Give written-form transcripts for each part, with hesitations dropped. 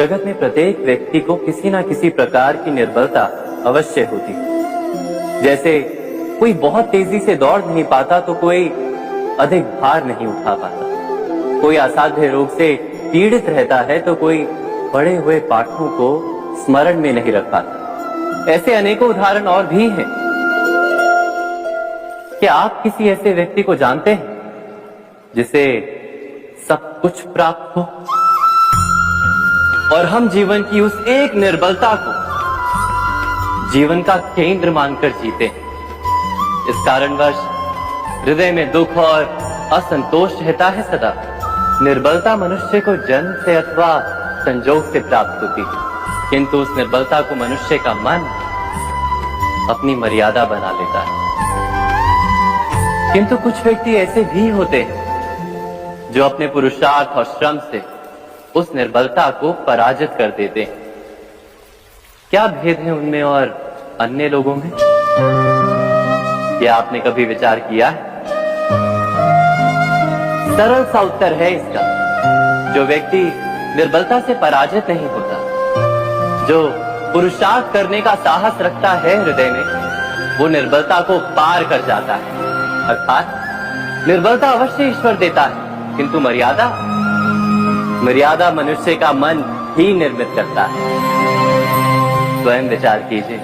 जगत में प्रत्येक व्यक्ति को किसी ना किसी प्रकार की निर्बलता अवश्य होती है। जैसे कोई बहुत तेजी से दौड़ नहीं पाता तो कोई अधिक भार नहीं उठा पाता, कोई असाध्य रोग से पीड़ित रहता है तो कोई पढ़े हुए पाठों को स्मरण में नहीं रख पाता। ऐसे अनेकों उदाहरण और भी हैं। क्या आप किसी ऐसे व्यक्ति को जानते हैं जिसे सब कुछ प्राप्त हो और हम जीवन की उस एक निर्बलता को जीवन का केंद्र मानकर जीते हैं? इस कारणवश हृदय में दुख और असंतोष रहता है सदा। निर्बलता मनुष्य को जन्म से अथवा संजोग से प्राप्त होती है, किंतु उस निर्बलता को मनुष्य का मन अपनी मर्यादा बना लेता है। किंतु कुछ व्यक्ति ऐसे भी होते हैं जो अपने पुरुषार्थ और श्रम से उस निर्बलता को पराजित कर देते हैं। क्या भेद है उनमें और अन्य लोगों में? क्या आपने कभी विचार किया है? सरल सा उत्तर है इसका। जो व्यक्ति निर्बलता से पराजित नहीं होता, जो पुरुषार्थ करने का साहस रखता है हृदय में, वो निर्बलता को पार कर जाता है। अर्थात निर्बलता अवश्य ईश्वर देता है, किंतु मर्यादा मनुष्य का मन ही निर्मित करता है। स्वयं विचार कीजिए।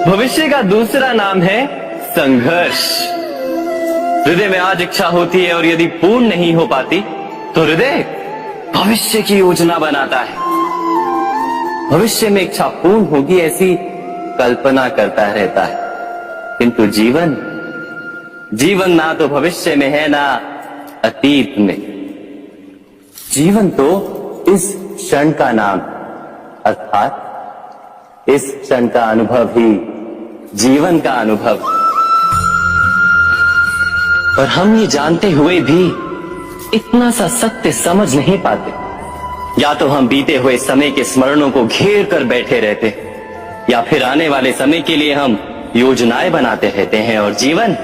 भविष्य का दूसरा नाम है संघर्ष। हृदय में आज इच्छा होती है और यदि पूर्ण नहीं हो पाती तो हृदय भविष्य की योजना बनाता है। भविष्य में इच्छा पूर्ण होगी ऐसी कल्पना करता रहता है, किंतु जीवन ना तो भविष्य में है ना अतीत में। जीवन तो इस क्षण का नाम, अर्थात इस क्षण का अनुभव ही जीवन का अनुभव। पर हम ये जानते हुए भी इतना सा सत्य समझ नहीं पाते। या तो हम बीते हुए समय के स्मरणों को घेर कर बैठे रहते, या फिर आने वाले समय के लिए हम योजनाएं बनाते रहते हैं और जीवन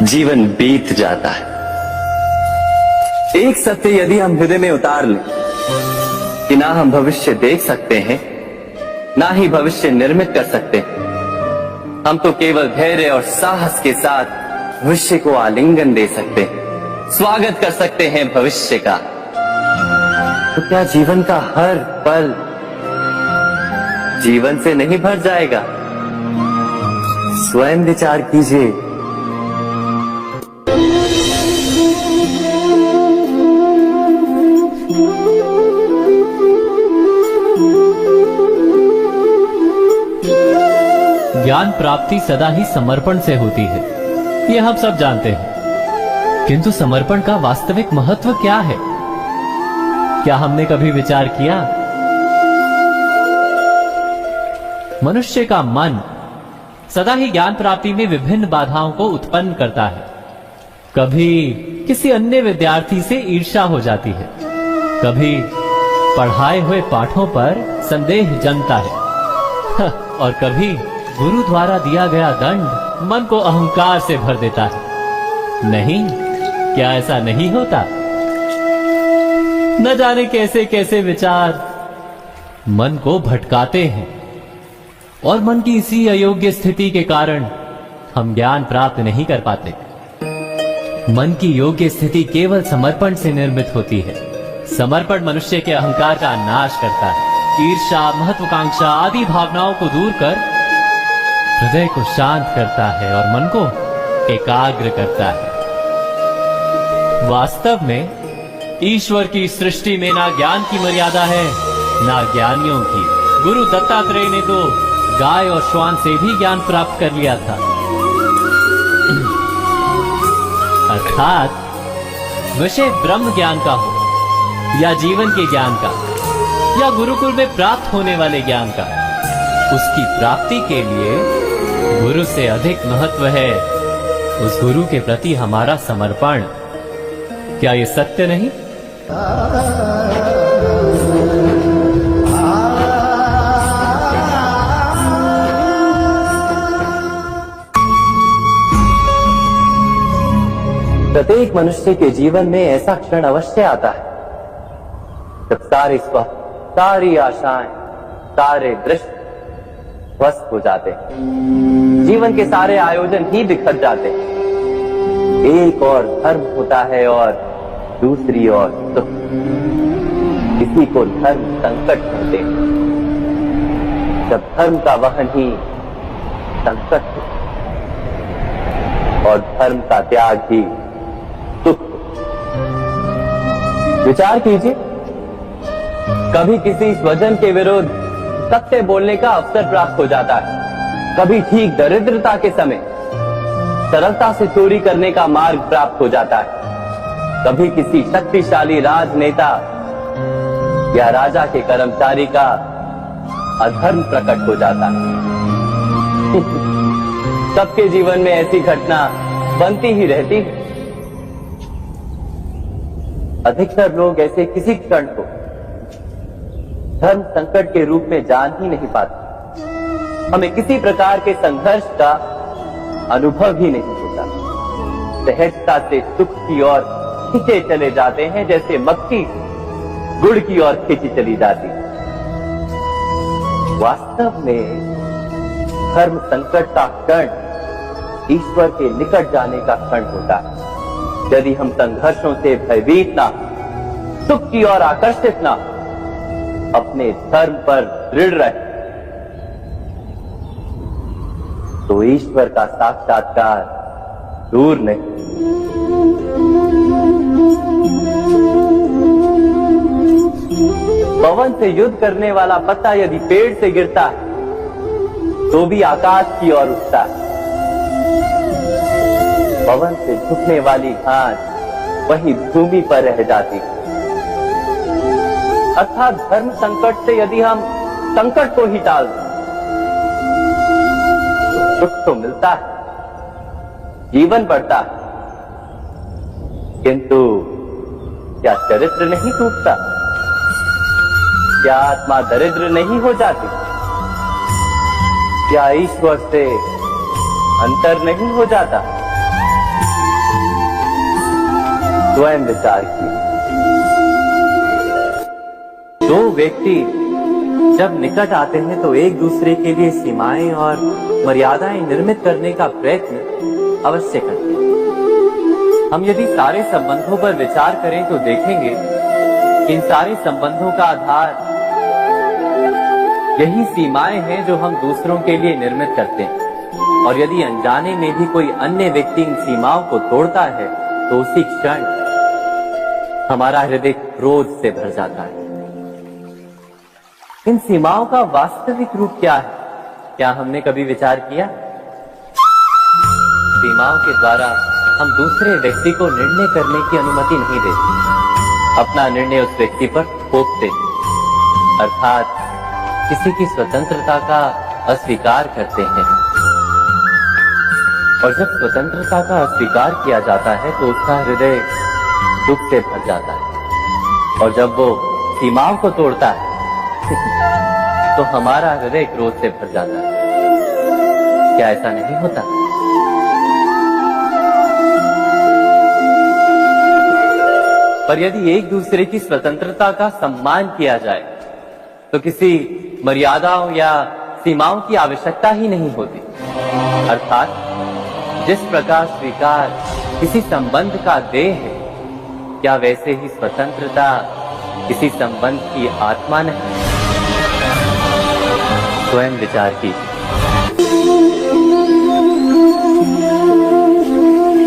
जीवन बीत जाता है। एक सत्य यदि हम हृदय में उतार लें कि ना हम भविष्य देख सकते हैं, ना ही भविष्य निर्मित कर सकते हैं, हम तो केवल धैर्य और साहस के साथ भविष्य को आलिंगन दे सकते हैं, स्वागत कर सकते हैं भविष्य का। तो क्या जीवन का हर पल जीवन से नहीं भर जाएगा? स्वयं विचार कीजिए। ज्ञान प्राप्ति सदा ही समर्पण से होती है, ये हम सब जानते हैं। किंतु समर्पण का वास्तविक महत्व क्या है? क्या हमने कभी विचार किया? मनुष्य का मन सदा ही ज्ञान प्राप्ति में विभिन्न बाधाओं को उत्पन्न करता है। कभी किसी अन्य विद्यार्थी से ईर्ष्या हो जाती है, कभी पढ़ाए हुए पाठों पर संदेह जमता है और कभी गुरु द्वारा दिया गया दंड मन को अहंकार से भर देता है। नहीं, क्या ऐसा नहीं होता? न जाने कैसे कैसे विचार मन को भटकाते हैं और मन की इसी अयोग्य स्थिति के कारण हम ज्ञान प्राप्त नहीं कर पाते। मन की योग्य स्थिति केवल समर्पण से निर्मित होती है। समर्पण मनुष्य के अहंकार का नाश करता है, ईर्ष्या, महत्वाकांक्षा आदि भावनाओं को दूर कर हृदय को शांत करता है और मन को एकाग्र करता है। वास्तव में ईश्वर की सृष्टि में ना ज्ञान की मर्यादा है ना ज्ञानियों की। गुरु दत्तात्रेय ने तो गाय और श्वान से भी ज्ञान प्राप्त कर लिया था। अर्थात विषय ब्रह्म ज्ञान का हो या जीवन के ज्ञान का या गुरुकुल में प्राप्त होने वाले ज्ञान का, उसकी प्राप्ति के लिए गुरु से अधिक महत्व है उस गुरु के प्रति हमारा समर्पण। क्या ये सत्य नहीं? प्रत्येक मनुष्य के जीवन में ऐसा क्षण अवश्य आता है जब सारे स्वप्न, सारी आशाएं, सारे दृश्य ध्वस्त हो जाते हैं। जीवन के सारे आयोजन ही बिखर जाते हैं। एक और धर्म होता है और दूसरी ओर सुख। इसी को धर्म संकट कहते हैं। जब धर्म का वहन ही संकट हो और धर्म का त्याग ही सुख। विचार कीजिए, कभी किसी स्वजन के विरुद्ध सत्य बोलने का अवसर प्राप्त हो जाता है, कभी ठीक दरिद्रता के समय सरलता से चोरी करने का मार्ग प्राप्त हो जाता है, कभी किसी शक्तिशाली राजनेता या राजा के कर्मचारी का अधर्म प्रकट हो जाता है। सबके जीवन में ऐसी घटना बनती ही रहती है। अधिकतर लोग ऐसे किसी क्षण को धर्म संकट के रूप में जान ही नहीं पाते। हमें किसी प्रकार के संघर्ष का अनुभव ही नहीं होता। सहजता से सुख की ओर खींचे चले जाते हैं, जैसे मक्खी गुड़ की ओर खींची चली जाती। वास्तव में धर्म संकट का क्षण ईश्वर के निकट जाने का क्षण होता है। यदि हम संघर्षों से भयभीत ना, सुख की ओर आकर्षित ना, अपने धर्म पर दृढ़ रहे, तो ईश्वर का साक्षात्कार दूर नहीं। पवन से युद्ध करने वाला पत्ता यदि पेड़ से गिरता है तो भी आकाश की ओर उठता है। पवन से झुकने वाली घास वही भूमि पर रह जाती है। अर्थात धर्म संकट से यदि हम संकट को ही टाल दें तो सुख तो मिलता है, जीवन बढ़ता है, किंतु क्या चरित्र नहीं टूटता? क्या आत्मा दरिद्र नहीं हो जाती? क्या ईश्वर से अंतर नहीं हो जाता? स्वयं विचार कीजिए। दो व्यक्ति जब निकट आते हैं तो एक दूसरे के लिए सीमाएं और मर्यादाएं निर्मित करने का प्रयत्न अवश्य करते हैं। हम यदि सारे संबंधों पर विचार करें तो देखेंगे कि इन सारे संबंधों का आधार यही सीमाएं हैं जो हम दूसरों के लिए निर्मित करते हैं। और यदि अनजाने में भी कोई अन्य व्यक्ति इन सीमाओं को तोड़ता है तो उसी क्षण हमारा हृदय क्रोध से भर जाता है। इन सीमाओं का वास्तविक रूप क्या है? क्या हमने कभी विचार किया? सीमाओं के द्वारा हम दूसरे व्यक्ति को निर्णय करने की अनुमति नहीं देते। अपना निर्णय उस व्यक्ति पर थोप देते, अर्थात किसी की स्वतंत्रता का अस्वीकार करते हैं। और जब स्वतंत्रता का अस्वीकार किया जाता है तो उसका हृदय दुख से भर जाता है। और जब वो सीमाओं को तोड़ता है तो हमारा हृदय क्रोध से भर जाता है। क्या ऐसा नहीं होता? पर यदि एक दूसरे की स्वतंत्रता का सम्मान किया जाए तो किसी मर्यादाओं या सीमाओं की आवश्यकता ही नहीं होती। अर्थात जिस प्रकार स्वीकार किसी संबंध का देह है, क्या वैसे ही स्वतंत्रता किसी संबंध की आत्मा नहीं? स्वयं विचार कीजिए।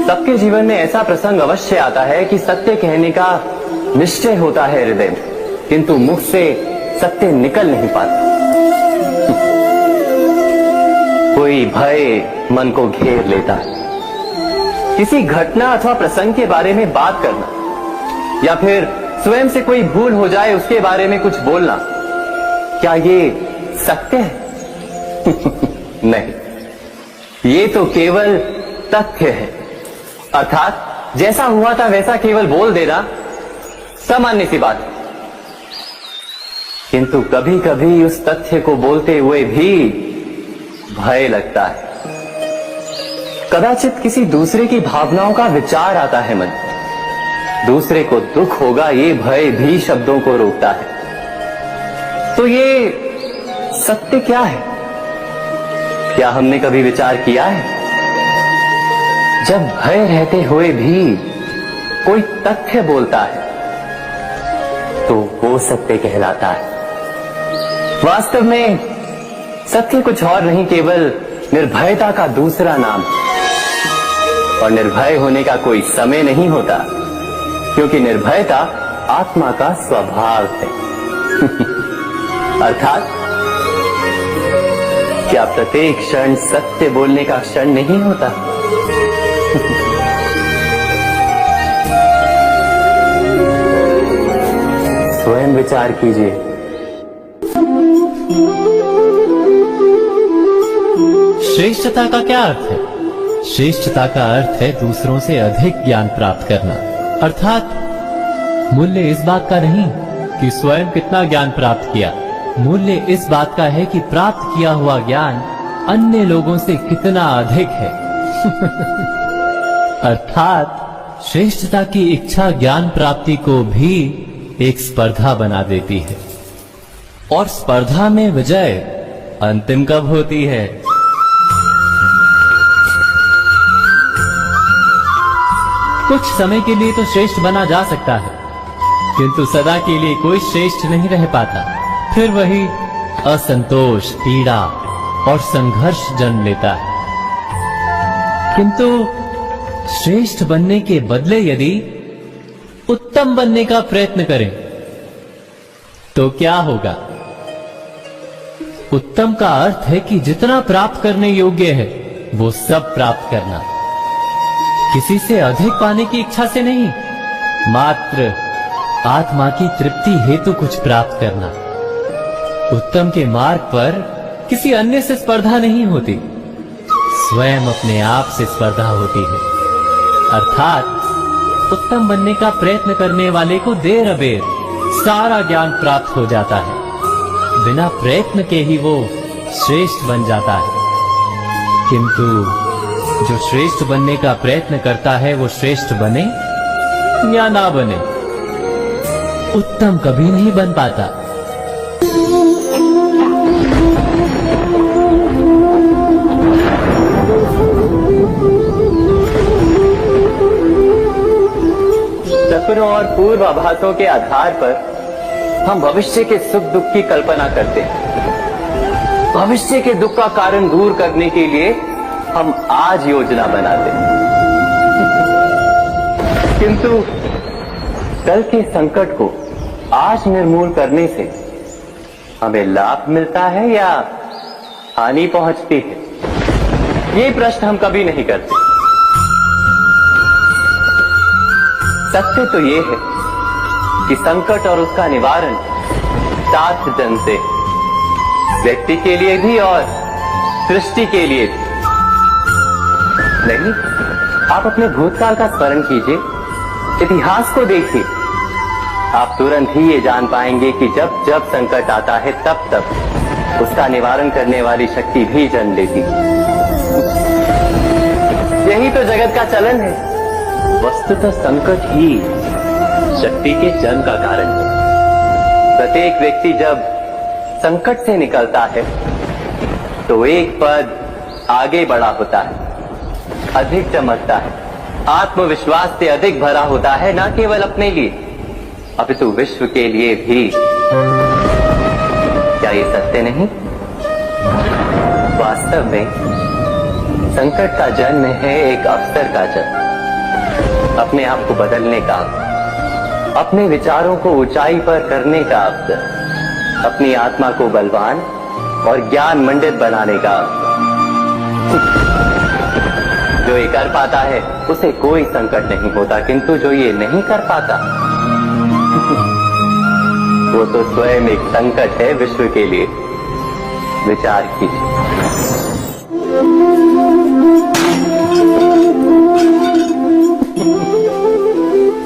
सबके जीवन में ऐसा प्रसंग अवश्य आता है कि सत्य कहने का निश्चय होता है हृदय में, किंतु मुख से सत्य निकल नहीं पाता। कोई भय मन को घेर लेता है। किसी घटना अथवा प्रसंग के बारे में बात करना या फिर स्वयं से कोई भूल हो जाए उसके बारे में कुछ बोलना, क्या ये सत्य है? नहीं, ये तो केवल तथ्य है। अर्थात जैसा हुआ था वैसा केवल बोल देना सामान्य सी बात है। किंतु कभी कभी उस तथ्य को बोलते हुए भी भय लगता है। कदाचित किसी दूसरे की भावनाओं का विचार आता है मन, दूसरे को दुख होगा ये भय भी शब्दों को रोकता है। तो ये सत्य क्या है? क्या हमने कभी विचार किया है? जब भय रहते हुए भी कोई तथ्य बोलता है तो वो सत्य कहलाता है। वास्तव में सत्य कुछ और नहीं, केवल निर्भयता का दूसरा नाम है। और निर्भय होने का कोई समय नहीं होता, क्योंकि निर्भयता आत्मा का स्वभाव है। अर्थात क्या प्रत्येक क्षण सत्य बोलने का क्षण नहीं होता? स्वयं विचार कीजिए। श्रेष्ठता का क्या अर्थ है? श्रेष्ठता का अर्थ है दूसरों से अधिक ज्ञान प्राप्त करना। अर्थात मूल्य इस बात का नहीं कि स्वयं कितना ज्ञान प्राप्त किया, मूल्य इस बात का है कि प्राप्त किया हुआ ज्ञान अन्य लोगों से कितना अधिक है। अर्थात श्रेष्ठता की इच्छा ज्ञान प्राप्ति को भी एक स्पर्धा बना देती है। और स्पर्धा में विजय अंतिम कब होती है? कुछ समय के लिए तो श्रेष्ठ बना जा सकता है, किंतु सदा के लिए कोई श्रेष्ठ नहीं रह पाता। फिर वही असंतोष, पीड़ा और संघर्ष जन्म लेता है। किंतु श्रेष्ठ बनने के बदले यदि उत्तम बनने का प्रयत्न करें तो क्या होगा? उत्तम का अर्थ है कि जितना प्राप्त करने योग्य है वो सब प्राप्त करना, किसी से अधिक पाने की इच्छा से नहीं, मात्र आत्मा की तृप्ति हेतु कुछ प्राप्त करना। उत्तम के मार्ग पर किसी अन्य से स्पर्धा नहीं होती, स्वयं अपने आप से स्पर्धा होती है। अर्थात उत्तम बनने का प्रयत्न करने वाले को देर अबेर सारा ज्ञान प्राप्त हो जाता है, बिना प्रयत्न के ही वो श्रेष्ठ बन जाता है। किंतु जो श्रेष्ठ बनने का प्रयत्न करता है वो श्रेष्ठ बने या ना बने, उत्तम कभी नहीं बन पाता। सपनों और पूर्वाभासों के आधार पर हम भविष्य के सुख दुख की कल्पना करते हैं। भविष्य के दुख का कारण दूर करने के लिए हम आज योजना बनाते हैं, किंतु कल के संकट को आज निर्मूल करने से हमें लाभ मिलता है या हानि पहुंचती है? ये प्रश्न हम कभी नहीं करते। सत्य तो ये है कि संकट और उसका निवारण साथ जन से, व्यक्ति के लिए भी और सृष्टि के लिए भी। नहीं, आप अपने भूतकाल का स्मरण कीजिए, इतिहास को देखिए, आप तुरंत ही ये जान पाएंगे कि जब जब संकट आता है तब तब उसका निवारण करने वाली शक्ति भी जन्म लेती। यही तो जगत का चलन है। वस्तुतः संकट ही शक्ति के जन्म का कारण है। प्रत्येक व्यक्ति जब संकट से निकलता है तो एक पद आगे बढ़ा होता है, अधिक चमकता है, आत्मविश्वास से अधिक भरा होता है, न केवल अपने लिए अपितु विश्व के लिए भी। क्या ये सत्य नहीं? वास्तव में संकट का जन्म है एक अवसर का जन्म, अपने आप को बदलने का, अपने विचारों को ऊंचाई पर करने का अवसर, अपनी आत्मा को बलवान और ज्ञान मंडित बनाने का अवसर। जो ये कर पाता है उसे कोई संकट नहीं होता, किंतु जो ये नहीं कर पाता वो तो स्वयं एक संकट है विश्व के लिए। विचार कीजिए।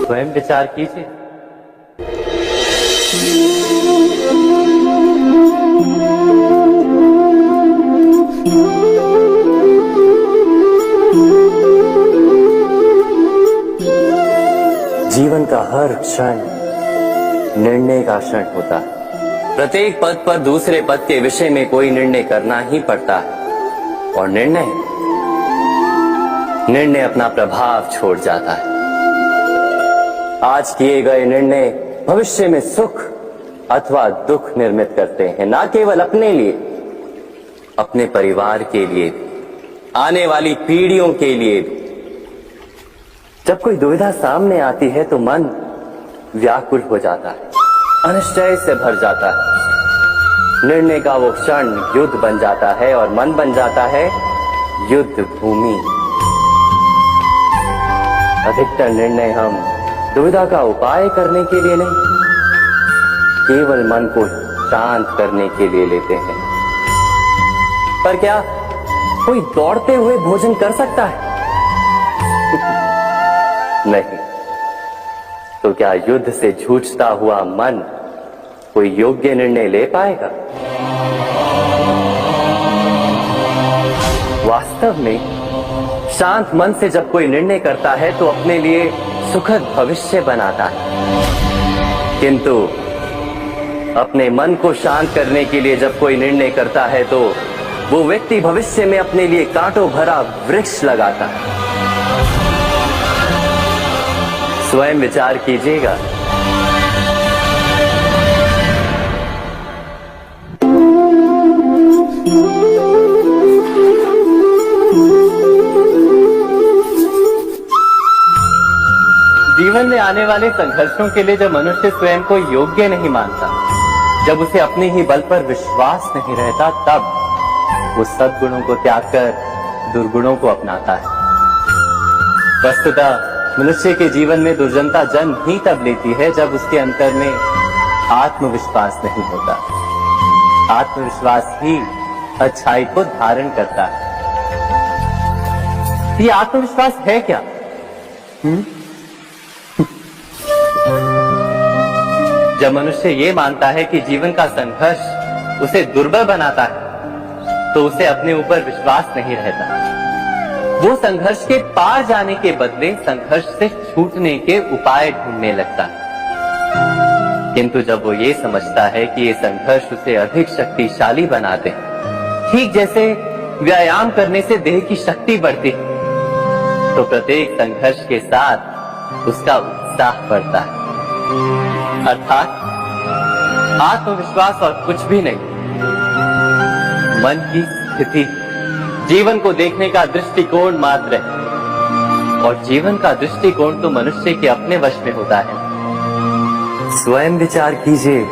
स्वयं विचार कीजिए। का हर क्षण निर्णय का क्षण होता है। प्रत्येक पद पर दूसरे पद के विषय में कोई निर्णय करना ही पड़ता है और निर्णय अपना प्रभाव छोड़ जाता है। आज किए गए निर्णय भविष्य में सुख अथवा दुख निर्मित करते हैं, ना केवल अपने लिए, अपने परिवार के लिए, आने वाली पीढ़ियों के लिए। जब कोई दुविधा सामने आती है तो मन व्याकुल हो जाता है, अनिश्चय से भर जाता है। निर्णय का वो क्षण युद्ध बन जाता है और मन बन जाता है युद्ध भूमि। अधिकतर निर्णय हम दुविधा का उपाय करने के लिए नहीं, केवल मन को शांत करने के लिए लेते हैं। पर क्या कोई दौड़ते हुए भोजन कर सकता है? नहीं। तो क्या युद्ध से जूझता हुआ मन कोई योग्य निर्णय ले पाएगा? वास्तव में शांत मन से जब कोई निर्णय करता है तो अपने लिए सुखद भविष्य बनाता है। किंतु अपने मन को शांत करने के लिए जब कोई निर्णय करता है तो वो व्यक्ति भविष्य में अपने लिए कांटों भरा वृक्ष लगाता है। स्वयं विचार कीजिएगा। जीवन में आने वाले संघर्षों के लिए जब मनुष्य स्वयं को योग्य नहीं मानता, जब उसे अपने ही बल पर विश्वास नहीं रहता, तब वो सद्गुणों को त्याग कर दुर्गुणों को अपनाता है। वस्तुतः मनुष्य के जीवन में दुर्जनता जन्म ही तब लेती है जब उसके अंतर में आत्मविश्वास नहीं होता। आत्मविश्वास ही अच्छाई को धारण करता है। ये आत्मविश्वास है क्या? जब मनुष्य ये मानता है कि जीवन का संघर्ष उसे दुर्बल बनाता है, तो उसे अपने ऊपर विश्वास नहीं रहता। वो संघर्ष के पार जाने के बदले संघर्ष से छूटने के उपाय ढूंढने लगता है। किंतु जब वो ये समझता है कि ये संघर्ष उसे अधिक शक्तिशाली बनाते हैं, ठीक जैसे व्यायाम करने से देह की शक्ति बढ़ती है, तो प्रत्येक संघर्ष के साथ उसका उत्साह बढ़ता है। अर्थात आत्मविश्वास और कुछ भी नहीं, मन की स्थिति, जीवन को देखने का दृष्टिकोण मात्र है। और जीवन का दृष्टिकोण तो मनुष्य के अपने वश में होता है। स्वयं विचार कीजिए।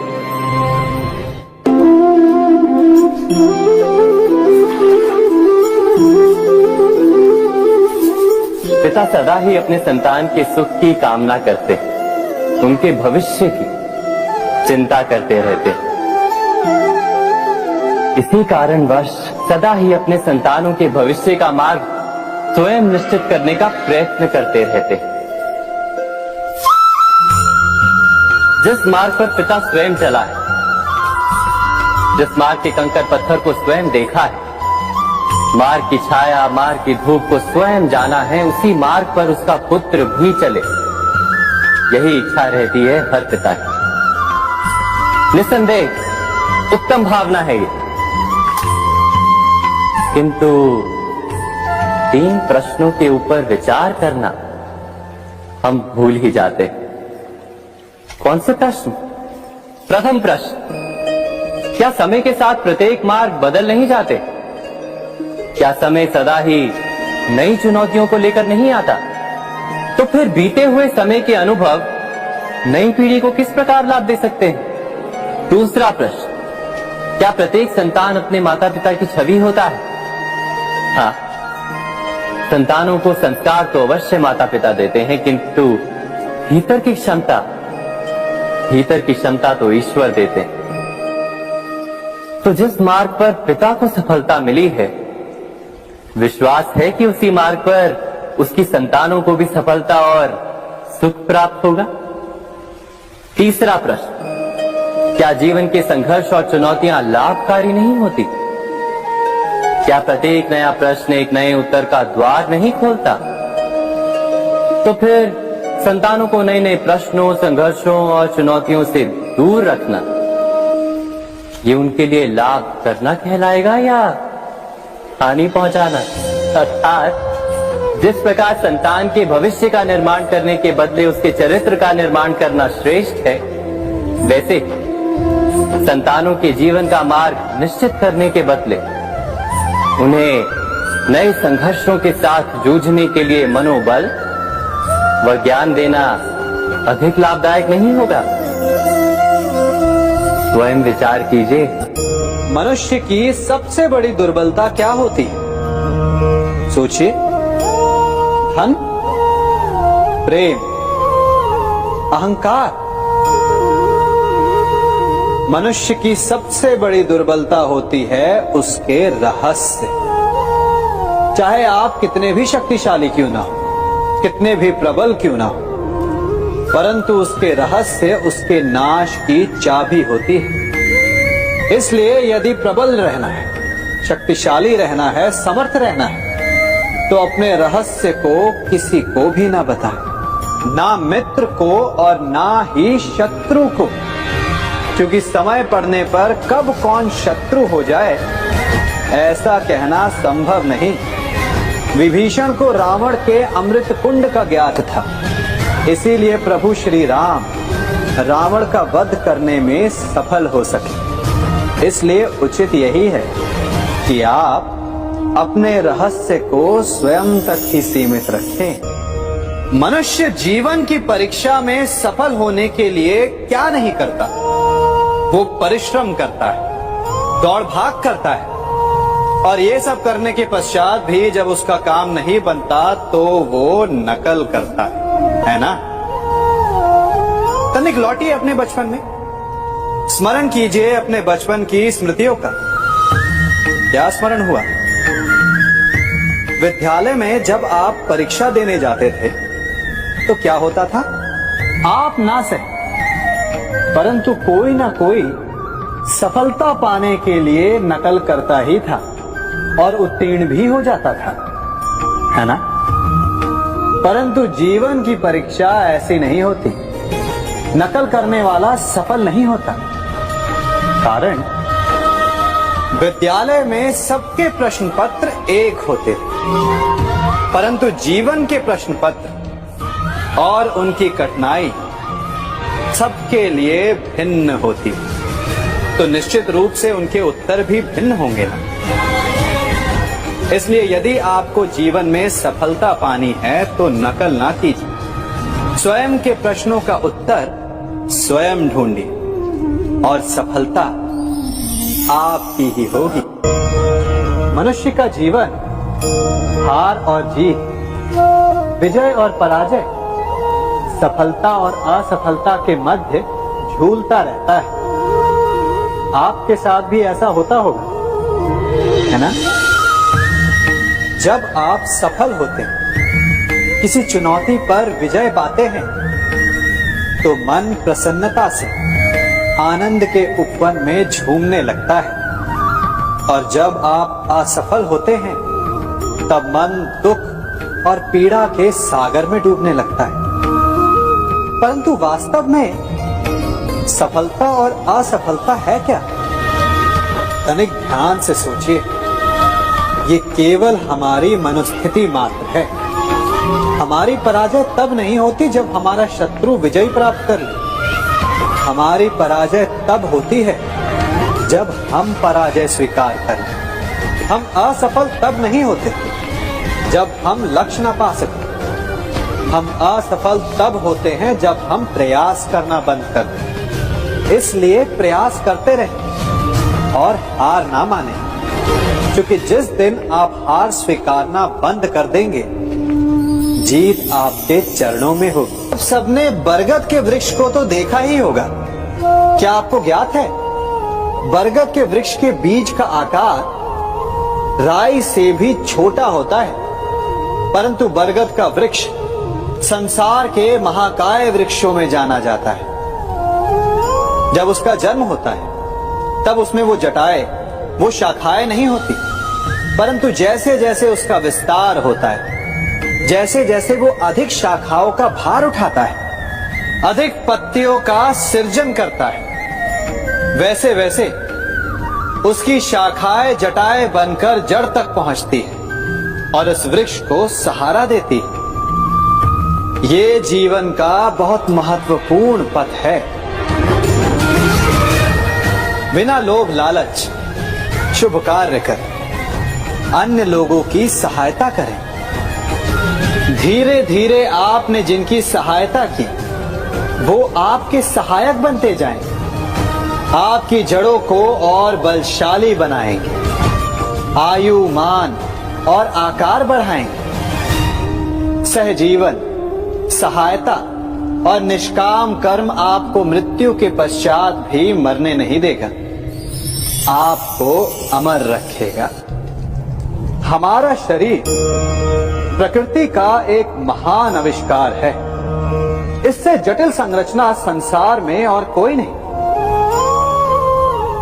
पिता सदा ही अपने संतान के सुख की कामना करते हैं, उनके भविष्य की चिंता करते रहते हैं। इसी कारणवश सदा ही अपने संतानों के भविष्य का मार्ग स्वयं निश्चित करने का प्रयत्न करते रहते हैं। जिस मार्ग पर पिता स्वयं चला है, जिस मार्ग के कंकड़ पत्थर को स्वयं देखा है, मार्ग की छाया, मार्ग की धूप को स्वयं जाना है, उसी मार्ग पर उसका पुत्र भी चले, यही इच्छा रहती है हर पिता की। निसंदेह उत्तम भावना है ये। किंतु 3 प्रश्नों के ऊपर विचार करना हम भूल ही जाते हैं। कौन से प्रश्न? प्रथम प्रश्न, क्या समय के साथ प्रत्येक मार्ग बदल नहीं जाते? क्या समय सदा ही नई चुनौतियों को लेकर नहीं आता? तो फिर बीते हुए समय के अनुभव नई पीढ़ी को किस प्रकार लाभ दे सकते हैं? दूसरा प्रश्न, क्या प्रत्येक संतान अपने माता पिता की छवि होता है? हाँ, संतानों को संस्कार तो अवश्य माता पिता देते हैं, किंतु भीतर की क्षमता तो ईश्वर देते हैं। तो जिस मार्ग पर पिता को सफलता मिली है, विश्वास है कि उसी मार्ग पर उसकी संतानों को भी सफलता और सुख प्राप्त होगा। तीसरा प्रश्न, क्या जीवन के संघर्ष और चुनौतियां लाभकारी नहीं होती? क्या प्रत्येक नया प्रश्न एक नए उत्तर का द्वार नहीं खोलता? तो फिर संतानों को नए नए प्रश्नों, संघर्षों और चुनौतियों से दूर रखना, ये उनके लिए लाभ करना कहलाएगा या हानि पहुंचाना? अर्थात जिस प्रकार संतान के भविष्य का निर्माण करने के बदले उसके चरित्र का निर्माण करना श्रेष्ठ है, वैसे संतानों के जीवन का मार्ग निश्चित करने के बदले उन्हें नए संघर्षों के साथ जूझने के लिए मनोबल व ज्ञान देना अधिक लाभदायक नहीं होगा? स्वयं विचार कीजिए। मनुष्य की सबसे बड़ी दुर्बलता क्या होती है? सोचिए। धन, प्रेम, अहंकार। मनुष्य की सबसे बड़ी दुर्बलता होती है उसके रहस्य। चाहे आप कितने भी शक्तिशाली क्यों ना हो, कितने भी प्रबल क्यों ना हो, परंतु उसके रहस्य उसके नाश की चाबी होती है। इसलिए यदि प्रबल रहना है, शक्तिशाली रहना है, समर्थ रहना है, तो अपने रहस्य को किसी को भी ना बताएं, ना मित्र को और ना ही शत्रु को, क्योंकि समय पड़ने पर कब कौन शत्रु हो जाए ऐसा कहना संभव नहीं। विभीषण को रावण के अमृत कुंड का ज्ञात था, इसीलिए प्रभु श्री राम रावण का वध करने में सफल हो सके। इसलिए उचित यही है कि आप अपने रहस्य को स्वयं तक ही सीमित रखें। मनुष्य जीवन की परीक्षा में सफल होने के लिए क्या नहीं करता? वो परिश्रम करता है, दौड़ भाग करता है, और ये सब करने के पश्चात भी जब उसका काम नहीं बनता तो वो नकल करता है ना? तनिक लौटिए अपने बचपन में, स्मरण कीजिए अपने बचपन की स्मृतियों का। क्या स्मरण हुआ? विद्यालय में जब आप परीक्षा देने जाते थे तो क्या होता था? आप ना सही, परंतु कोई ना कोई सफलता पाने के लिए नकल करता ही था और उत्तीर्ण भी हो जाता था, है ना? परंतु जीवन की परीक्षा ऐसी नहीं होती। नकल करने वाला सफल नहीं होता। कारण विद्यालय में सबके प्रश्न पत्र एक होते थे, परंतु जीवन के प्रश्न पत्र और उनकी कठिनाई सबके लिए भिन्न होती, तो निश्चित रूप से उनके उत्तर भी भिन्न होंगे ना। इसलिए यदि आपको जीवन में सफलता पानी है तो नकल ना कीजिए, स्वयं के प्रश्नों का उत्तर स्वयं ढूंढिए और सफलता आपकी ही होगी। मनुष्य का जीवन हार और जीत, विजय और पराजय, सफलता और असफलता के मध्य झूलता रहता है। आपके साथ भी ऐसा होता होगा, है ना? जब आप सफल होते हैं, किसी चुनौती पर विजय पाते हैं, तो मन प्रसन्नता से आनंद के उपवन में झूमने लगता है, और जब आप असफल होते हैं तब मन दुख और पीड़ा के सागर में डूबने लगता है। परंतु वास्तव में सफलता और असफलता है क्या? तनिक ध्यान से सोचिए। ये केवल हमारी मनोस्थिति मात्र है। हमारी पराजय तब नहीं होती जब हमारा शत्रु विजय प्राप्त कर ले। हमारी पराजय तब होती है जब हम पराजय स्वीकार करें। हम असफल तब नहीं होते जब हम लक्ष्य न पा सके। हम असफल तब होते हैं जब हम प्रयास करना बंद कर दें। इसलिए प्रयास करते रहें और हार ना माने, क्योंकि जिस दिन आप हार स्वीकारना बंद कर देंगे, जीत आपके चरणों में होगी। अब सबने बरगद के वृक्ष को तो देखा ही होगा। क्या आपको ज्ञात है, बरगद के वृक्ष के बीज का आकार राई से भी छोटा होता है, परंतु बरगद का वृक्ष संसार के महाकाय वृक्षों में जाना जाता है। जब उसका जन्म होता है तब उसमें वो जटाएं, वो शाखाएं नहीं होती, परंतु जैसे जैसे उसका विस्तार होता है, जैसे जैसे वो अधिक शाखाओं का भार उठाता है, अधिक पत्तियों का सृजन करता है, वैसे वैसे उसकी शाखाएं जटाएं बनकर जड़ तक पहुंचती है और इस वृक्ष को सहारा देती है। ये जीवन का बहुत महत्वपूर्ण पथ है। बिना लोभ लालच शुभ कार्य कर अन्य लोगों की सहायता करें। धीरे धीरे आपने जिनकी सहायता की वो आपके सहायक बनते जाएं, आपकी जड़ों को और बलशाली बनाएंगे, आयु मान और आकार बढ़ाएंगे। सहजीवन, सहायता और निष्काम कर्म आपको मृत्यु के पश्चात भी मरने नहीं देगा, आपको अमर रखेगा। हमारा शरीर प्रकृति का एक महान आविष्कार है। इससे जटिल संरचना संसार में और कोई नहीं।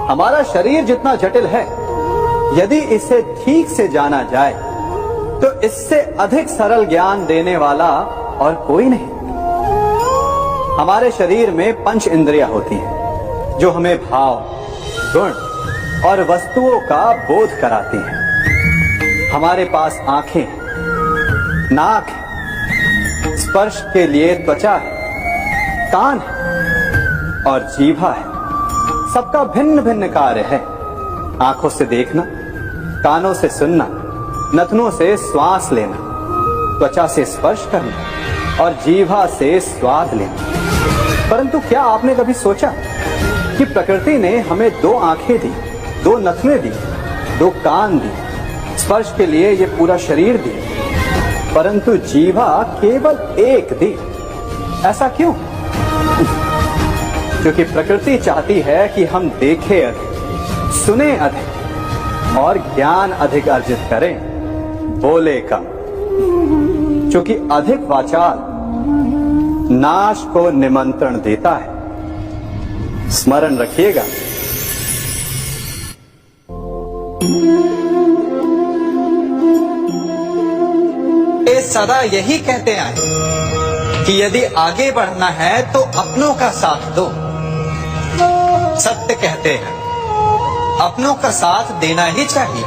हमारा शरीर जितना जटिल है, यदि इसे ठीक से जाना जाए तो इससे अधिक सरल ज्ञान देने वाला और कोई नहीं। हमारे शरीर में पंच इंद्रियां होती हैं जो हमें भाव, गुण और वस्तुओं का बोध कराती हैं। हमारे पास आंखें, नाक है, स्पर्श के लिए त्वचा है, कान है और जीभा है। सबका भिन्न भिन्न कार्य है। आंखों से देखना, कानों से सुनना, नथनों से श्वास लेना, त्वचा से स्पर्श करना और जीभा से स्वाद लेना। परंतु क्या आपने कभी सोचा कि प्रकृति ने हमें 2 आंखें दी, 2 नथनें दी, 2 कान दी, स्पर्श के लिए ये पूरा शरीर दी, परंतु जीभा केवल 1 दी? ऐसा क्यों? क्योंकि प्रकृति चाहती है कि हम देखें अधिक, सुने अधिक और ज्ञान अधिक अर्जित करें, बोले कम। क्योंकि अधिक वाचाल नाश को निमंत्रण देता है। स्मरण रखिएगा। ये सदा यही कहते आए कि यदि आगे बढ़ना है तो अपनों का साथ दो। सत्य कहते हैं, अपनों का साथ देना ही चाहिए,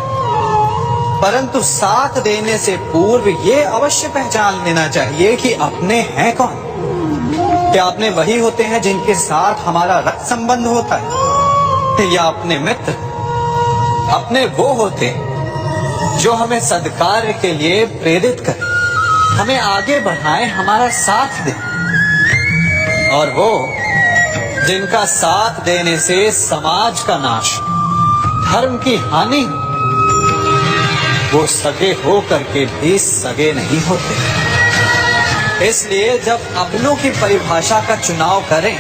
परंतु साथ देने से पूर्व ये अवश्य पहचान लेना चाहिए कि अपने हैं कौन। क्या अपने वही होते हैं जिनके साथ हमारा रक्त संबंध होता है, या अपने मित्र? अपने वो होते हैं जो हमें सद्कार्य के लिए प्रेरित करें, हमें आगे बढ़ाएं, हमारा साथ दें। और वो जिनका साथ देने से समाज का नाश, धर्म की हानि, वो सगे हो करके भी सगे नहीं होते। इसलिए जब अपनों की परिभाषा का चुनाव करें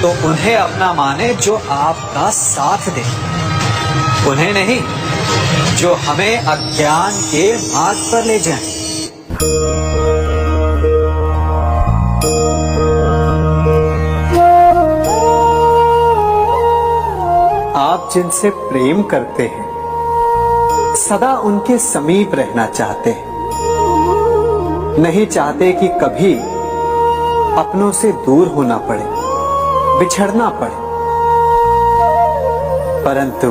तो उन्हें अपना माने जो आपका साथ दे, उन्हें नहीं जो हमें अज्ञान के मार्ग पर ले जाएं। आप जिनसे प्रेम करते हैं, सदा उनके समीप रहना चाहते हैं, नहीं चाहते कि कभी अपनों से दूर होना पड़े, बिछड़ना पड़े। परंतु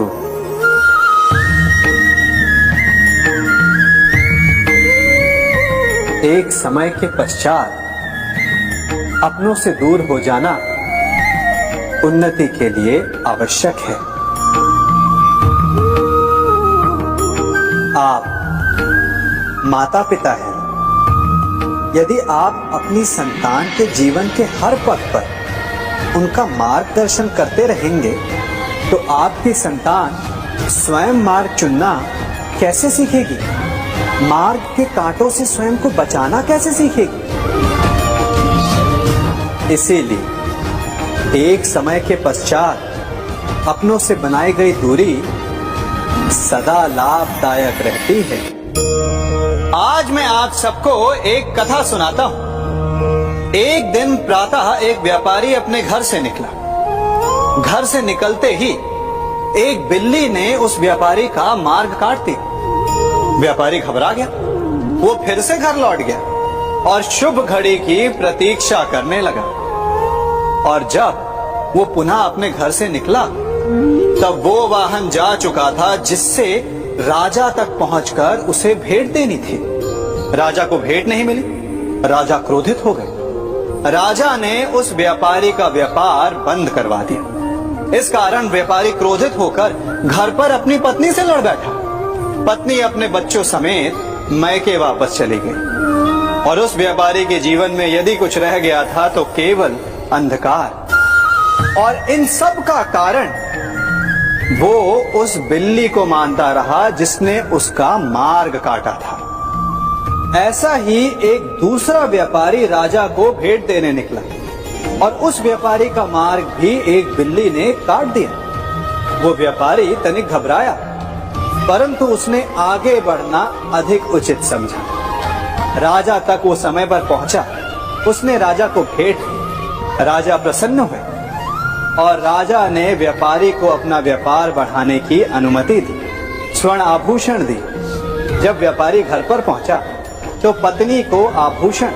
एक समय के पश्चात अपनों से दूर हो जाना उन्नति के लिए आवश्यक है। आप माता पिता हैं। यदि आप अपनी संतान के जीवन के हर पथ पर उनका मार्गदर्शन करते रहेंगे तो आपकी संतान स्वयं मार्ग चुनना कैसे सीखेगी? मार्ग के कांटों से स्वयं को बचाना कैसे सीखेगी? इसीलिए एक समय के पश्चात अपनों से बनाई गई दूरी सदा लाभदायक रहती है। आज मैं आप सबको एक कथा सुनाता हूं। एक दिन प्रातः एक व्यापारी अपने घर से निकला। घर से निकलते ही एक बिल्ली ने उस व्यापारी का मार्ग काट दिया। व्यापारी घबरा गया। वो फिर से घर लौट गया और शुभ घड़ी की प्रतीक्षा करने लगा। और जब वो पुनः अपने घर से निकला तब वो वाहन जा चुका था जिससे राजा तक पहुंचकर उसे भेंट देनी थी। राजा को भेंट नहीं मिली। राजा क्रोधित हो गए। राजा ने उस व्यापारी का व्यापार बंद करवा दिया। इस कारण व्यापारी क्रोधित होकर घर पर अपनी पत्नी से लड़ बैठा। पत्नी अपने बच्चों समेत मैके वापस चली गई और उस व्यापारी के जीवन में यदि कुछ रह गया था तो केवल अंधकार। और इन सब का कारण वो उस बिल्ली को मानता रहा जिसने उसका मार्ग काटा था। ऐसा ही एक दूसरा व्यापारी राजा को भेंट देने निकला और उस व्यापारी का मार्ग भी एक बिल्ली ने काट दिया। वो व्यापारी तनिक घबराया, परंतु उसने आगे बढ़ना अधिक उचित समझा। राजा तक वो समय पर पहुंचा। उसने राजा को भेंट दी। राजा प्रसन्न हुए और राजा ने व्यापारी को अपना व्यापार बढ़ाने की अनुमति दी, स्वर्ण आभूषण दी। जब व्यापारी घर पर पहुंचा तो पत्नी को आभूषण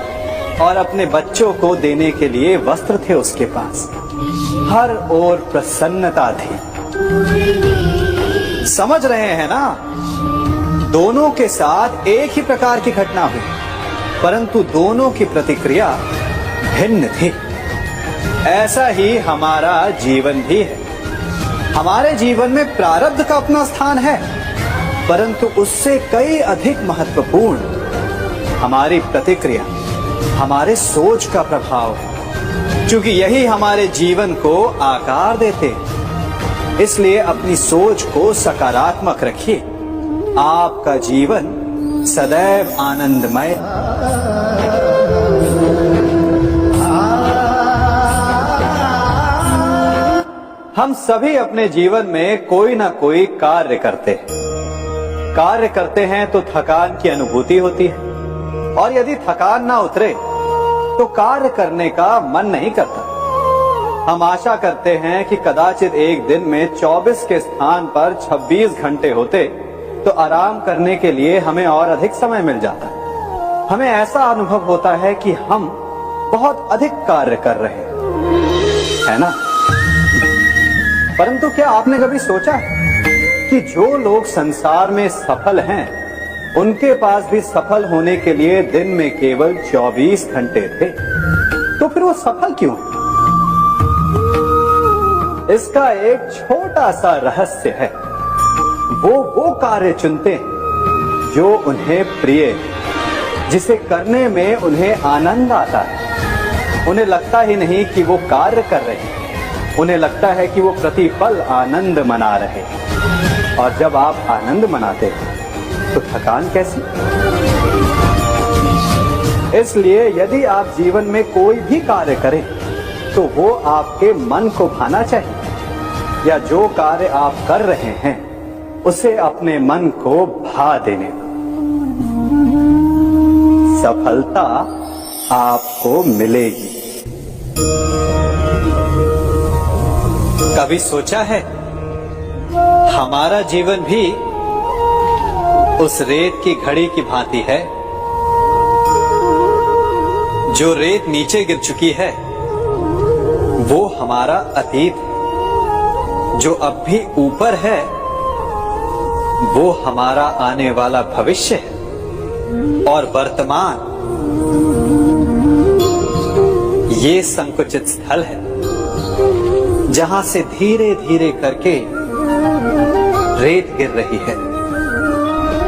और अपने बच्चों को देने के लिए वस्त्र थे उसके पास। हर ओर प्रसन्नता थी। समझ रहे हैं ना? दोनों के साथ एक ही प्रकार की घटना हुई, परंतु दोनों की प्रतिक्रिया भिन्न थी। ऐसा ही हमारा जीवन भी है। हमारे जीवन में प्रारब्ध का अपना स्थान है, परंतु उससे कई अधिक महत्वपूर्ण हमारी प्रतिक्रिया, हमारे सोच का प्रभाव है, क्योंकि यही हमारे जीवन को आकार देते हैं। इसलिए अपनी सोच को सकारात्मक रखिए। आपका जीवन सदैव आनंदमय। हम सभी अपने जीवन में कोई ना कोई कार्य करते हैं तो थकान की अनुभूति होती है, और यदि थकान ना उतरे तो कार्य करने का मन नहीं करता। हम आशा करते हैं कि कदाचित एक दिन में 24 के स्थान पर 26 घंटे होते तो आराम करने के लिए हमें और अधिक समय मिल जाता। हमें ऐसा अनुभव होता है कि हम बहुत अधिक कार्य कर रहे हैं, है ना? परंतु क्या आपने कभी सोचा कि जो लोग संसार में सफल हैं, उनके पास भी सफल होने के लिए दिन में केवल 24 घंटे थे, तो फिर वो सफल क्यों? इसका एक छोटा सा रहस्य है। वो कार्य चुनते हैं जो उन्हें प्रिय है, जिसे करने में उन्हें आनंद आता है। उन्हें लगता ही नहीं कि वो कार्य कर रहे हैं, उन्हें लगता है कि वो प्रतिपल आनंद मना रहे हैं। और जब आप आनंद मनाते हैं तो थकान कैसी? इसलिए यदि आप जीवन में कोई भी कार्य करें तो वो आपके मन को भाना चाहिए, या जो कार्य आप कर रहे हैं उसे अपने मन को भा देने दो। सफलता आपको मिलेगी। कभी सोचा है हमारा जीवन भी उस रेत की घड़ी की भांति है? जो रेत नीचे गिर चुकी है वो हमारा अतीत है, जो अब भी ऊपर है वो हमारा आने वाला भविष्य है, और वर्तमान ये संकुचित स्थल है जहां से धीरे धीरे करके रेत गिर रही है।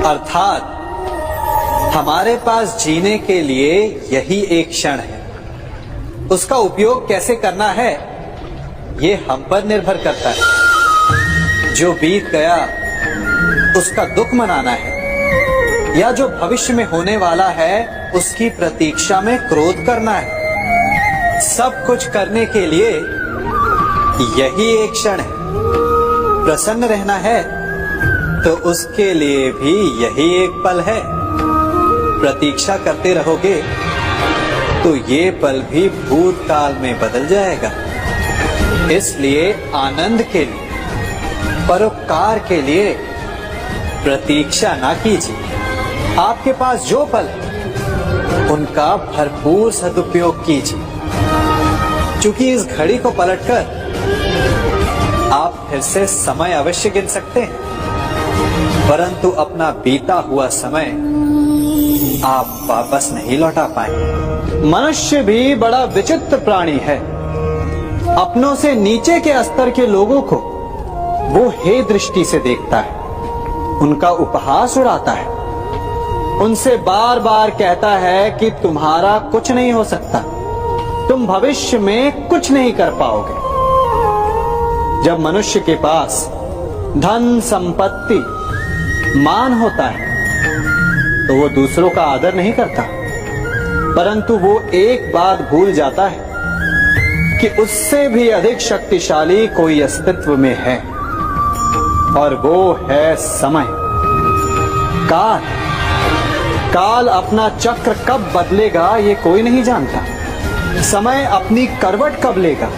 अर्थात हमारे पास जीने के लिए यही एक क्षण है। उसका उपयोग कैसे करना है ये हम पर निर्भर करता है। जो बीत गया उसका दुख मनाना है, या जो भविष्य में होने वाला है उसकी प्रतीक्षा में क्रोध करना है। सब कुछ करने के लिए यही एक क्षण है। प्रसन्न रहना है तो उसके लिए भी यही एक पल है। प्रतीक्षा करते रहोगे तो ये पल भी भूतकाल में बदल जाएगा। इसलिए आनंद के लिए, परोपकार के लिए प्रतीक्षा ना कीजिए, आपके पास जो पल है उनका भरपूर सदुपयोग कीजिए, क्योंकि इस घड़ी को पलटकर आप फिर से समय अवश्य गिन सकते हैं, परंतु अपना बीता हुआ समय आप वापस नहीं लौटा पाएंगे। मनुष्य भी बड़ा विचित्र प्राणी है। अपनों से नीचे के स्तर के लोगों को वो हे दृष्टि से देखता है, उनका उपहास उड़ाता है, उनसे बार बार कहता है कि तुम्हारा कुछ नहीं हो सकता, तुम भविष्य में कुछ नहीं कर पाओगे। जब मनुष्य के पास धन, संपत्ति, मान होता है तो वो दूसरों का आदर नहीं करता, परंतु वो एक बात भूल जाता है कि उससे भी अधिक शक्तिशाली कोई अस्तित्व में है, और वो है समय। काल काल अपना चक्र कब बदलेगा ये कोई नहीं जानता। समय अपनी करवट कब लेगा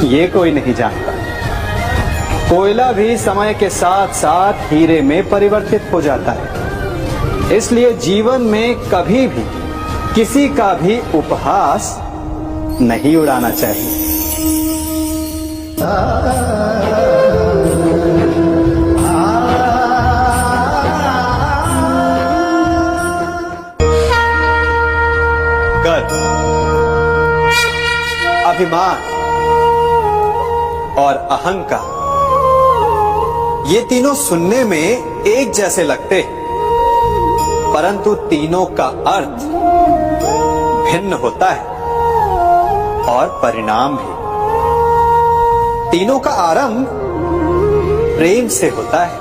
ये कोई नहीं जानता। कोयला भी समय के साथ साथ हीरे में परिवर्तित हो जाता है। इसलिए जीवन में कभी भी किसी का भी उपहास नहीं उड़ाना चाहिए। गर्व, अभिमान और अहंकार, ये तीनों सुनने में एक जैसे लगते हैं, परंतु तीनों का अर्थ भिन्न होता है और परिणाम भी। तीनों का आरंभ प्रेम से होता है।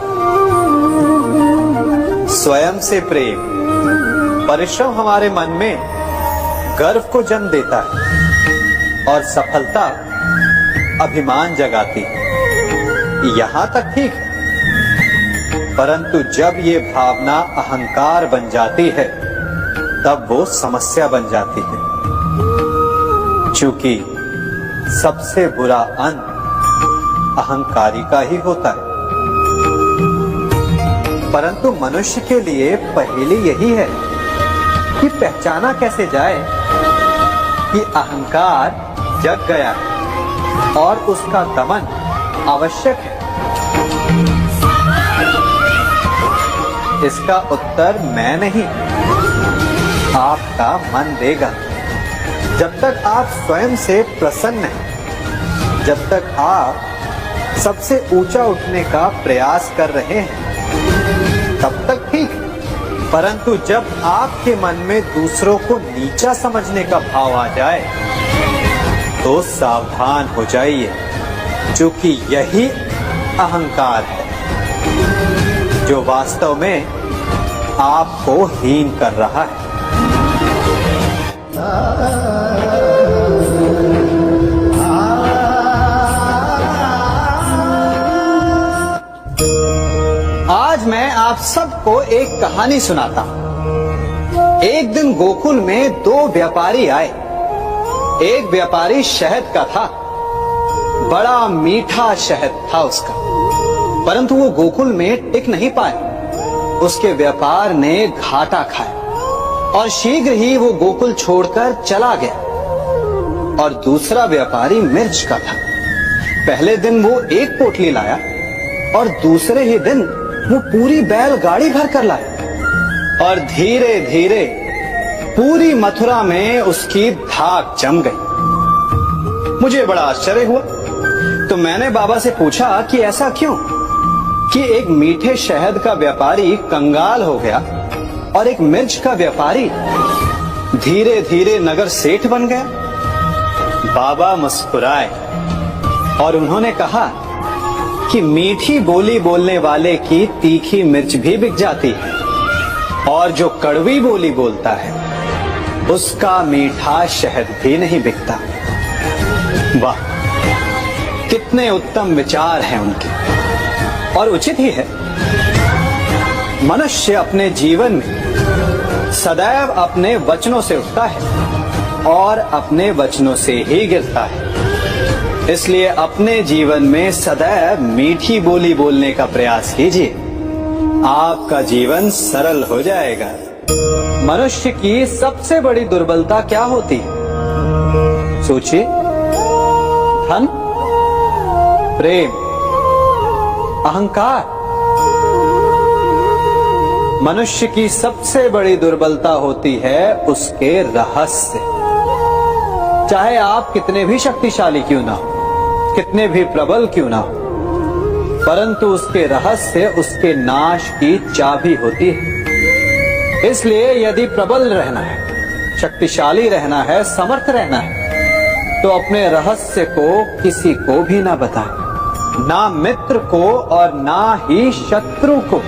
स्वयं से प्रेम, परिश्रम हमारे मन में गर्व को जन्म देता है और सफलता अभिमान जगाती है। यहां तक ठीक है, परंतु जब ये भावना अहंकार बन जाती है तब वो समस्या बन जाती है, क्योंकि सबसे बुरा अंत अहंकारी का ही होता है। परंतु मनुष्य के लिए पहेली यही है कि पहचाना कैसे जाए कि अहंकार जग गया है और उसका दमन आवश्यक है। इसका उत्तर मैं नहीं, आपका मन देगा। जब तक आप स्वयं से प्रसन्न हैं, जब तक आप सबसे ऊंचा उठने का प्रयास कर रहे हैं, तब तक ठीक है। परंतु जब आपके मन में दूसरों को नीचा समझने का भाव आ जाए तो सावधान हो जाइए, क्योंकि यही अहंकार है जो वास्तव में आपको हीन कर रहा है। आज मैं आप सबको एक कहानी सुनाता हूं। एक दिन गोकुल में दो व्यापारी आए। एक व्यापारी शहद का था, बड़ा मीठा शहद था उसका, परंतु वो गोकुल में टिक नहीं पाया। उसके व्यापार ने घाटा खाया और शीघ्र ही वो गोकुल छोड़कर चला गया। और दूसरा व्यापारी मिर्च का था। पहले दिन वो एक पोटली लाया और दूसरे ही दिन वो पूरी बैलगाड़ी भर कर लाया, और धीरे धीरे पूरी मथुरा में उसकी धाक जम गई। मुझे बड़ा आश्चर्य हुआ, तो मैंने बाबा से पूछा कि ऐसा क्यों कि एक मीठे शहद का व्यापारी कंगाल हो गया और एक मिर्च का व्यापारी धीरे धीरे नगर सेठ बन गया। बाबा मुस्कुराए और उन्होंने कहा कि मीठी बोली बोलने वाले की तीखी मिर्च भी बिक जाती है, और जो कड़वी बोली बोलता है उसका मीठा शहद भी नहीं बिकता। वाह, कितने उत्तम विचार हैं उनके, और उचित ही है। मनुष्य अपने जीवन में सदैव अपने वचनों से उठता है और अपने वचनों से ही गिरता है। इसलिए अपने जीवन में सदैव मीठी बोली बोलने का प्रयास कीजिए, आपका जीवन सरल हो जाएगा। मनुष्य की सबसे बड़ी दुर्बलता क्या होती है? सोचिए। धन, प्रेम, अहंकार। मनुष्य की सबसे बड़ी दुर्बलता होती है उसके रहस्य। चाहे आप कितने भी शक्तिशाली क्यों ना हो, कितने भी प्रबल क्यों ना हो, परंतु उसके रहस्य उसके नाश की चाबी होती है। इसलिए यदि प्रबल रहना है, शक्तिशाली रहना है, समर्थ रहना है, तो अपने रहस्य को किसी को भी ना बताएं, ना मित्र को और ना ही शत्रु को,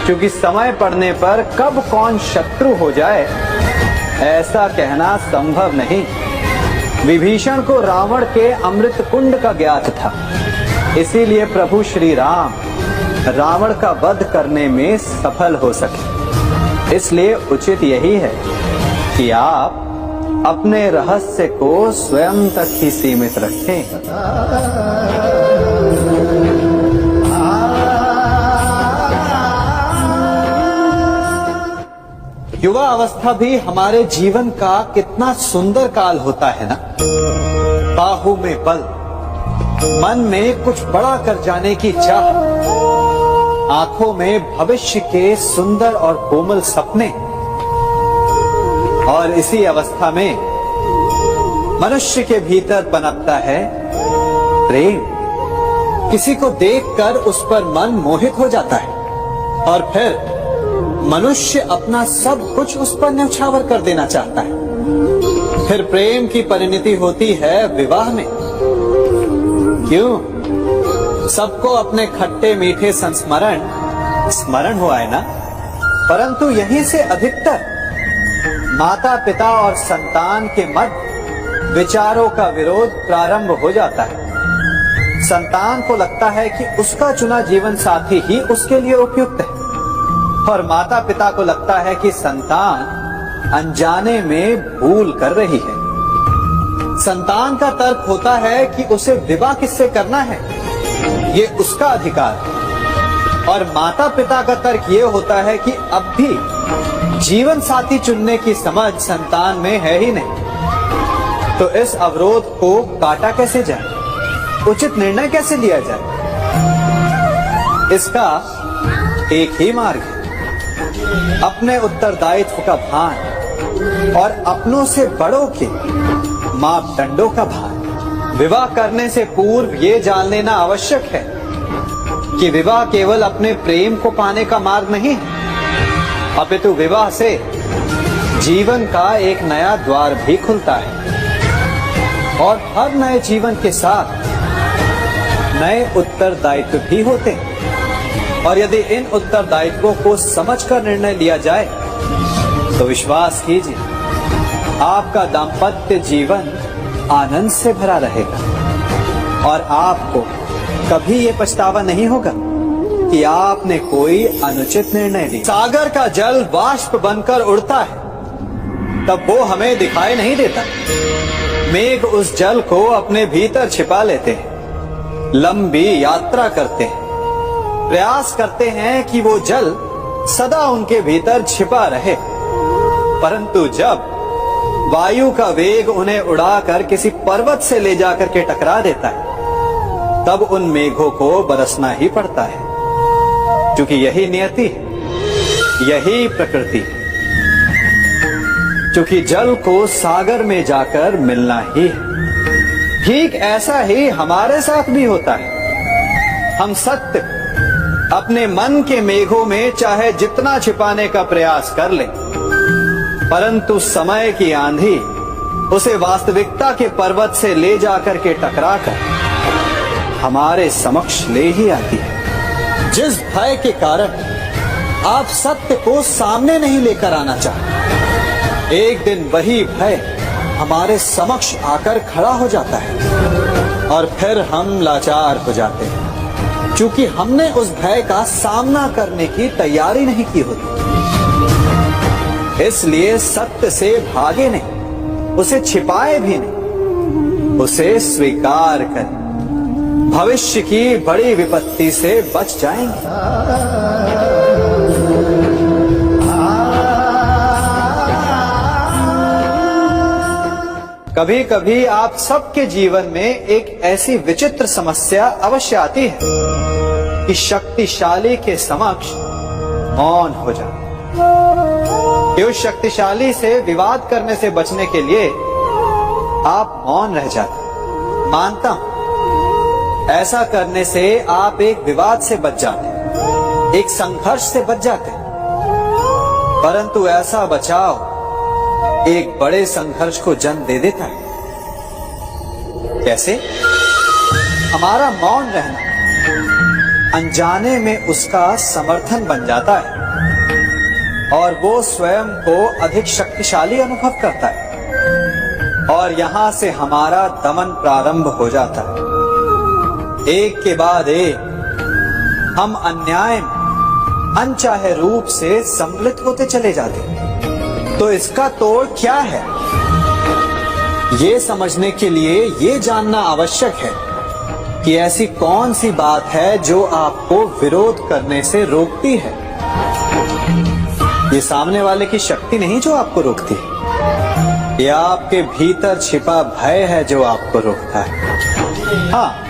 क्योंकि समय पड़ने पर कब कौन शत्रु हो जाए ऐसा कहना संभव नहीं। विभीषण को रावण के अमृत कुंड का ज्ञात था, इसीलिए प्रभु श्री राम रावण का वध करने में सफल हो सके। इसलिए उचित यही है कि आप अपने रहस्य को स्वयं तक ही सीमित रखें। युवा अवस्था भी हमारे जीवन का कितना सुंदर काल होता है ना। बाहु में बल, मन में कुछ बड़ा कर जाने की चाह, आंखों में भविष्य के सुंदर और कोमल सपने। और इसी अवस्था में मनुष्य के भीतर पनपता है प्रेम। किसी को देखकर उस पर मन मोहित हो जाता है और फिर मनुष्य अपना सब कुछ उस पर न्यौछावर कर देना चाहता है। फिर प्रेम की परिणति होती है विवाह में। क्यों? सबको अपने खट्टे मीठे संस्मरण स्मरण हुआ है ना। परंतु यहीं से अधिकतर माता पिता और संतान के मध्य विचारों का विरोध प्रारंभ हो जाता है। संतान को लगता है कि उसका चुना जीवन साथी ही उसके लिए उपयुक्त है, और माता पिता को लगता है कि संतान अनजाने में भूल कर रही है। संतान का तर्क होता है कि उसे विवाह किससे करना है, ये उसका अधिकार है, और माता पिता का तर्क ये होता है कि अब भी जीवन साथी चुनने की समझ संतान में है ही नहीं। तो इस अवरोध को काटा कैसे जाए, उचित निर्णय कैसे लिया जाए? इसका एक ही मार्ग है, अपने उत्तरदायित्व का भान और अपनों से बड़ों के मापदंडों का भान। विवाह करने से पूर्व ये जान लेना आवश्यक है कि विवाह केवल अपने प्रेम को पाने का मार्ग नहीं है, अपितु विवाह से जीवन का एक नया द्वार भी खुलता है, और हर नए जीवन के साथ नए उत्तरदायित्व भी होते हैं। और यदि इन उत्तरदायित्वों को समझकर निर्णय लिया जाए तो विश्वास कीजिए आपका दाम्पत्य जीवन आनंद से भरा रहेगा, और आपको कभी ये पछतावा नहीं होगा कि आपने कोई अनुचित निर्णय लिया। सागर का जल बाष्प बनकर उड़ता है, तब वो हमें दिखाई नहीं देता। मेघ उस जल को अपने भीतर छिपा लेते हैं, लंबी यात्रा करते हैं, प्रयास करते हैं कि वो जल सदा उनके भीतर छिपा रहे। परंतु जब वायु का वेग उन्हें उड़ाकर किसी पर्वत से ले जाकर के टकरा देता है, तब उन मेघों को बरसना ही पड़ता है, क्योंकि यही नियति है, यही प्रकृति है। क्योंकि जल को सागर में जाकर मिलना ही है। ठीक ऐसा ही हमारे साथ भी होता है। हम सत्य अपने मन के मेघों में चाहे जितना छिपाने का प्रयास कर लें, परंतु समय की आंधी उसे वास्तविकता के पर्वत से ले जाकर के टकराकर हमारे समक्ष ले ही आती है। जिस भय के कारण आप सत्य को सामने नहीं लेकर आना चाहते, एक दिन वही भय हमारे समक्ष आकर खड़ा हो जाता है, और फिर हम लाचार हो जाते हैं, क्योंकि हमने उस भय का सामना करने की तैयारी नहीं की होती। इसलिए सत्य से भागे नहीं, उसे छिपाए भी नहीं, उसे स्वीकार करें। भविष्य की बड़ी विपत्ति से बच जाएंगे। कभी कभी आप सबके जीवन में एक ऐसी विचित्र समस्या अवश्य आती है कि शक्तिशाली के समक्ष मौन हो जाए। कि उस शक्तिशाली से विवाद करने से बचने के लिए आप मौन रह जाते। मानता हूं, ऐसा करने से आप एक विवाद से बच जाते, एक संघर्ष से बच जाते, परंतु ऐसा बचाव एक बड़े संघर्ष को जन्म दे देता है। कैसे? हमारा मौन रहना अनजाने में उसका समर्थन बन जाता है और वो स्वयं को अधिक शक्तिशाली अनुभव करता है और यहां से हमारा दमन प्रारंभ हो जाता है। एक के बाद एक हम अन्याय में अनचाहे रूप से सम्मिलित होते चले जाते हैं। तो इसका तोड़ क्या है? ये समझने के लिए ये जानना आवश्यक है कि ऐसी कौन सी बात है जो आपको विरोध करने से रोकती है। ये सामने वाले की शक्ति नहीं जो आपको रोकती है, ये आपके भीतर छिपा भय है जो आपको रोकता है। हाँ,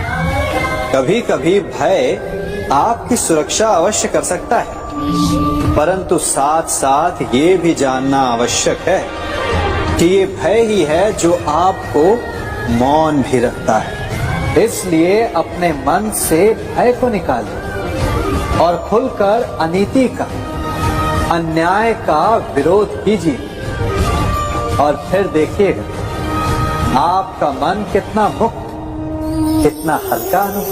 कभी कभी भय आपकी सुरक्षा अवश्य कर सकता है, परंतु साथ साथ ये भी जानना आवश्यक है कि ये भय ही है जो आपको मौन भी रखता है। इसलिए अपने मन से भय को निकालिए और खुलकर अनीति का, अन्याय का विरोध कीजिए और फिर देखिएगा आपका मन कितना मुक्त, कितना हल्का अनुभव